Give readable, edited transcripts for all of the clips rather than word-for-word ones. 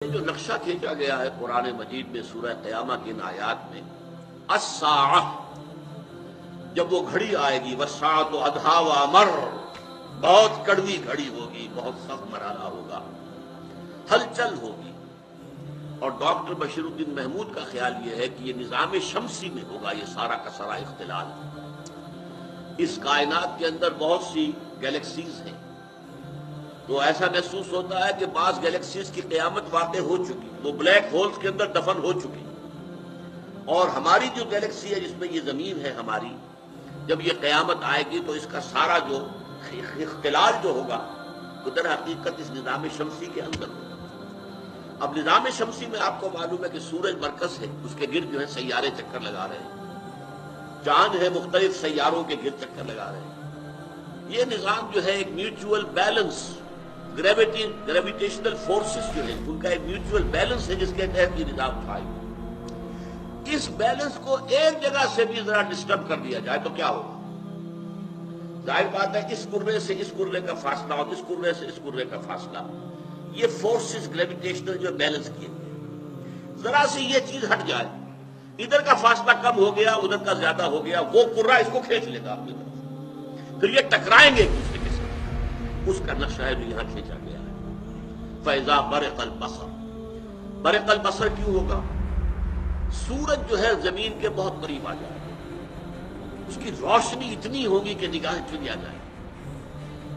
جو نقشہ کھینچا گیا ہے قرآن مجید میں سورہ قیامہ کی ان آیات میں، الساعہ، جب وہ گھڑی آئے گی، والساعۃ ادھیٰ وامر، بہت کڑوی گھڑی ہوگی، بہت سخت مرحلہ ہوگا، ہلچل ہوگی۔ اور ڈاکٹر بشیر الدین محمود کا خیال یہ ہے کہ یہ نظام شمسی میں ہوگا، یہ سارا کا سارا اختلال۔ اس کائنات کے اندر بہت سی گیلیکسیز ہیں، تو ایسا محسوس ہوتا ہے کہ بعض گیلیکسیز کی قیامت واقع ہو چکی، وہ بلیک ہولز کے اندر دفن ہو چکی، اور ہماری جو گیلیکسی ہے جس میں یہ زمین ہے ہماری، جب یہ قیامت آئے گی تو اس کا سارا جو اختلال جو ہوگا وہ در حقیقت اس نظام شمسی کے اندر ہوگا۔ اب نظام شمسی میں آپ کو معلوم ہے کہ سورج مرکز ہے، اس کے گرد جو ہے سیارے چکر لگا رہے ہیں، چاند ہے مختلف سیاروں کے گرد چکر لگا رہے ہیں۔ یہ نظام جو ہے ایک میوچول بیلنس، گریویٹیشنل فورسز جو ہیں ان کا ایک میوچول بیلنس ہے جس کے تحت یہ نظام قائم ہے۔ اس بیلنس کو ایک جگہ سے بھی ذرا ڈسٹرب کر دیا جائے تو کیا ہوگا؟ ظاہر بات ہے اس کرے سے اس کرے کا فاصلہ اور اس کرے سے اس کرے کا فاصلہ، یہ فورسز گریویٹیشنل جو بیلنس کیے گئے، ذرا سی یہ چیز ہٹ جائے، ادھر کا فاصلہ کم ہو گیا ادھر کا زیادہ ہو گیا، وہ کرہ اس کو کھینچ لے گا اپنی طرف، پھر یہ ٹکرائیں گے ایک دوسرے کے ساتھ۔ اس کا نقشہ ہے جو یہاں کھینچا گیا ہے۔ فَإِذَا بَرِقَ الْبَصَرُ، برق البصر کیوں ہوگا؟ سورج جو ہے زمین کے بہت قریب آ جائے گا، اس کی روشنی اتنی ہوگی کہ نگاہیں چن آ جائیں۔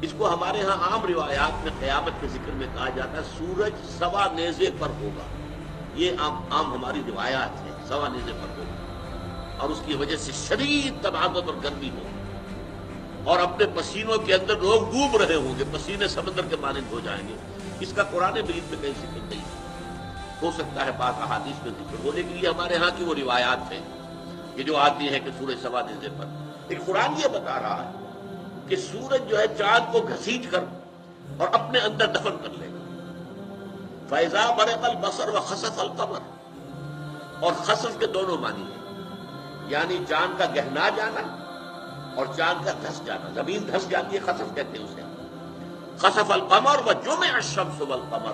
اس کو ہمارے ہاں عام روایات میں قیامت کے ذکر میں کہا جاتا ہے سورج سوا نیزے پر ہوگا، یہ عام ہماری روایات ہے، سوا نیزے پر ہوگا، اور اس کی وجہ سے شدید طباعت اور گرمی ہوگی، اور اپنے پسینوں کے اندر لوگ ڈوب رہے ہوں گے، پسینے سمندر کے مانند ہو جائیں گے۔ اس کا قرآن مجید میں کہیں ذکر نہیں ہے، ہو سکتا ہے بعض احادیث میں ذکر ہو، لیکن یہ ہمارے ہاں کی وہ روایات ہیں کہ جو آتی ہے کہ سورج سوا نیزے پر۔ لیکن قرآن یہ بتا رہا ہے کہ سورج جو ہے چاند کو گھسیٹ کر اور اپنے اندر دفن کر لے گا۔ فَإِذَا بَرِقَ الْبَصَرُ وَخَسَفَ الْقَمَرُ، اور خسف کے دونوں معنی ہیں، یعنی چاند کا گہنا جانا اور چاند کا دھس جانا، زمین دھس جاتی ہے خسف کہتے ہیں اسے۔ خسف القمر وجمع الشمس والقمر،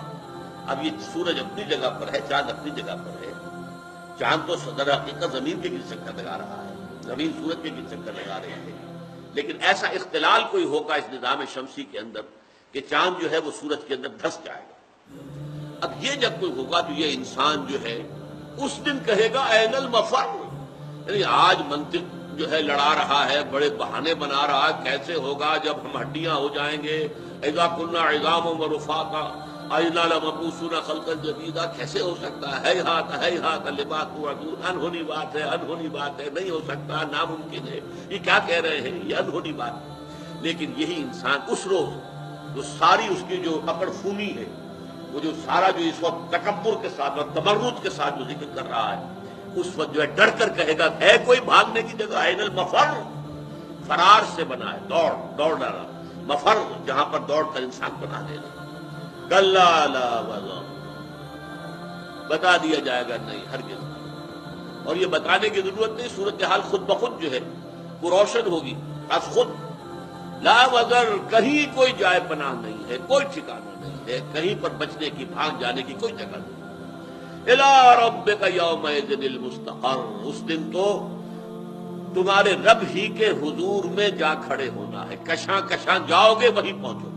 اب یہ سورج اپنی جگہ پر ہے، چاند اپنی جگہ پر ہے۔ چاند تو در حقیقت زمین کے گرد چکر لگا رہا ہے، زمین سورج کے گرد چکر لگا رہی ہے، لیکن ایسا اختلال کوئی ہوگا اس نظام شمسی کے اندر کہ چاند جو ہے وہ سورج کے اندر دھس جائے گا۔ اب یہ جب کوئی ہوگا تو یہ انسان جو ہے اس دن کہے گا این المفر، یعنی آج منطق جو ہے لڑا رہا ہے، بڑے بہانے بنا رہا ہے، کیسے ہوگا جب ہم ہڈیاں ہو جائیں گے، اذا کنا عظاما ورفاتا انا لمبعوثون خلقا جدیدا، کیسے ہو سکتا ہے؟ ہیہات لما توعدون، انہونی بات ہے، انہونی بات ہے، نہیں ہو سکتا، ناممکن ہے، یہ کیا کہہ رہے ہیں، یہ انہونی بات ہے۔ لیکن یہی انسان اس روز جو ساری اس کی جو اکڑ فونی ہے، وہ جو سارا جو اس وقت تکبر کے ساتھ اور تمرد کے ساتھ جو ذکر کر رہا ہے، اس وقت جو ہے ڈر کر کہے گا ہے کوئی بھاگنے کی جگہ؟ این المفر، فرار سے بنا ہے، دوڑ ڈالا، مفر جہاں پر دوڑ کر انسان بنا دینا۔ کلا لا وزر، بتا دیا جائے گا نہیں ہرگز، اور یہ بتانے کی ضرورت نہیں، صورتحال خود بخود جو ہے وہ روشن ہوگی از خود۔ لا وزر، کہیں کوئی جائے پناہ نہیں ہے، کوئی ٹھکانہ نہیں ہے، کہیں پر بچنے کی، بھاگ جانے کی کوئی جگہ نہیں۔ الی ربک یومئذ المستقر، اس دن تو تمہارے رب ہی کے حضور میں جا کھڑے ہونا ہے، کشاں کشاں جاؤ گے وہیں پہنچو گے۔